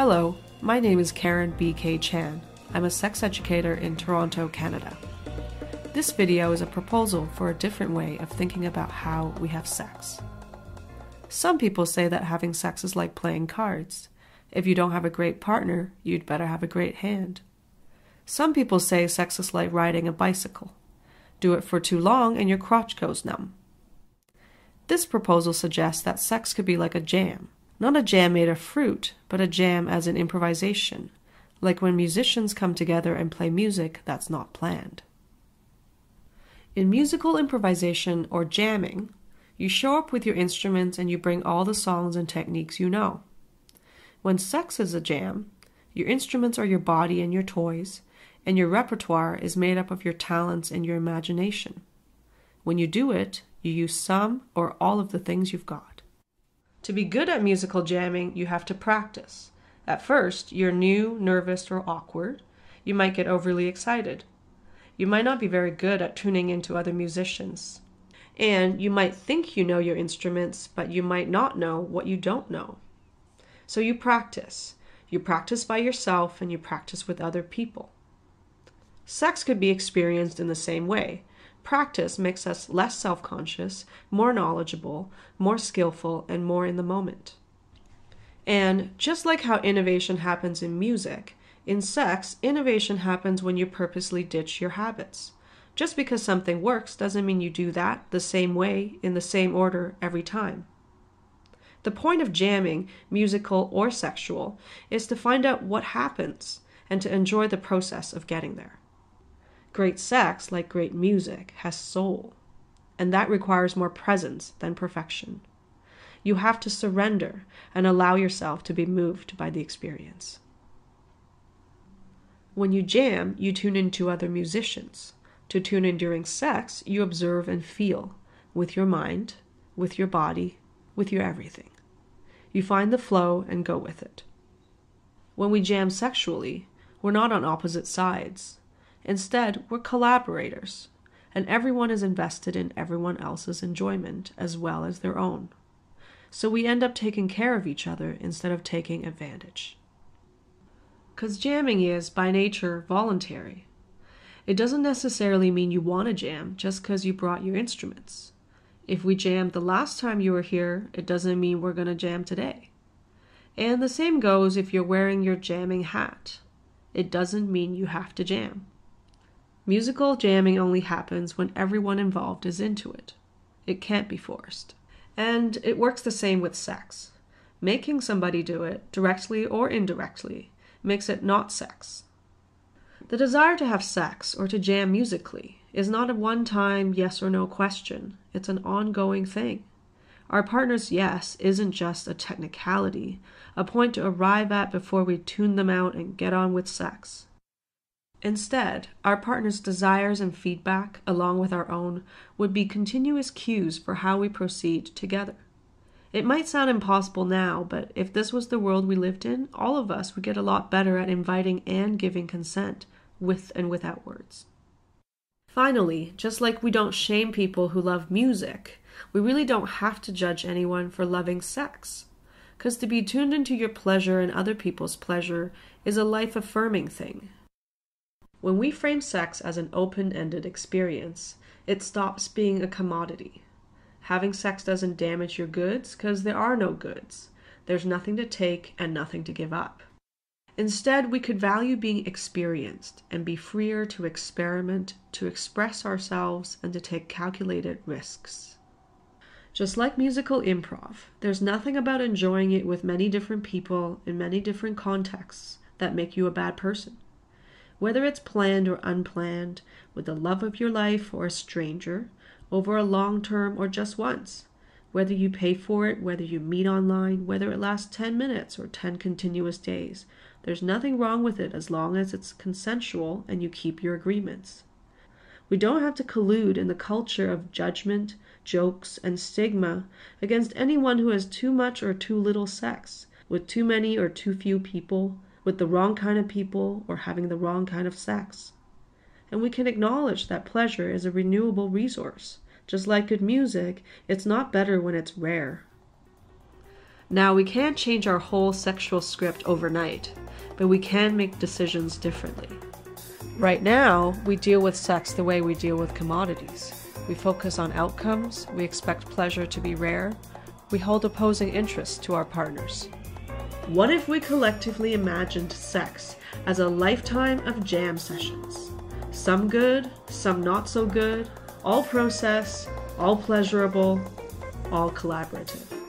Hello, my name is Karen B.K. Chan. I'm a sex educator in Toronto, Canada. This video is a proposal for a different way of thinking about how we have sex. Some people say that having sex is like playing cards. If you don't have a great partner, you'd better have a great hand. Some people say sex is like riding a bicycle. Do it for too long and your crotch goes numb. This proposal suggests that sex could be like a jam. Not a jam made of fruit, but a jam as in improvisation, like when musicians come together and play music that's not planned. In musical improvisation or jamming, you show up with your instruments and you bring all the songs and techniques you know. When sex is a jam, your instruments are your body and your toys, and your repertoire is made up of your talents and your imagination. When you do it, you use some or all of the things you've got. To be good at musical jamming, you have to practice. At first, you're new, nervous, or awkward. You might get overly excited. You might not be very good at tuning into other musicians. And you might think you know your instruments, but you might not know what you don't know. So you practice. You practice by yourself and you practice with other people. Sex could be experienced in the same way. Practice makes us less self-conscious, more knowledgeable, more skillful, and more in the moment. And just like how innovation happens in music, in sex, innovation happens when you purposely ditch your habits. Just because something works doesn't mean you do that the same way, in the same order, every time. The point of jamming, musical or sexual, is to find out what happens and to enjoy the process of getting there. Great sex, like great music, has soul, and that requires more presence than perfection. You have to surrender and allow yourself to be moved by the experience. When you jam, you tune into other musicians. To tune in during sex, you observe and feel, with your mind, with your body, with your everything. You find the flow and go with it. When we jam sexually, we're not on opposite sides. Instead, we're collaborators, and everyone is invested in everyone else's enjoyment as well as their own. So we end up taking care of each other instead of taking advantage. Because jamming is, by nature, voluntary. It doesn't necessarily mean you want to jam just because you brought your instruments. If we jammed the last time you were here, it doesn't mean we're going to jam today. And the same goes if you're wearing your jamming hat. It doesn't mean you have to jam. Musical jamming only happens when everyone involved is into it. It can't be forced. And it works the same with sex. Making somebody do it, directly or indirectly, makes it not sex. The desire to have sex or to jam musically is not a one-time yes or no question. It's an ongoing thing. Our partner's yes isn't just a technicality, a point to arrive at before we tune them out and get on with sex. Instead, our partner's desires and feedback, along with our own, would be continuous cues for how we proceed together. It might sound impossible now, but if this was the world we lived in, all of us would get a lot better at inviting and giving consent, with and without words. Finally, just like we don't shame people who love music, we really don't have to judge anyone for loving sex. Because to be tuned into your pleasure and other people's pleasure is a life-affirming thing. When we frame sex as an open-ended experience, it stops being a commodity. Having sex doesn't damage your goods because there are no goods. There's nothing to take and nothing to give up. Instead, we could value being experienced and be freer to experiment, to express ourselves, and to take calculated risks. Just like musical improv, there's nothing about enjoying it with many different people in many different contexts that make you a bad person. Whether it's planned or unplanned, with the love of your life or a stranger, over a long term or just once, whether you pay for it, whether you meet online, whether it lasts 10 minutes or 10 continuous days, there's nothing wrong with it as long as it's consensual and you keep your agreements. We don't have to collude in the culture of judgment, jokes, and stigma against anyone who has too much or too little sex, with too many or too few people, with the wrong kind of people, or having the wrong kind of sex. And we can acknowledge that pleasure is a renewable resource. Just like good music, it's not better when it's rare. Now, we can't change our whole sexual script overnight, but we can make decisions differently. Right now, we deal with sex the way we deal with commodities. We focus on outcomes, we expect pleasure to be rare, we hold opposing interests to our partners. What if we collectively imagined sex as a lifetime of jam sessions? Some good, some not so good, all process, all pleasurable, all collaborative.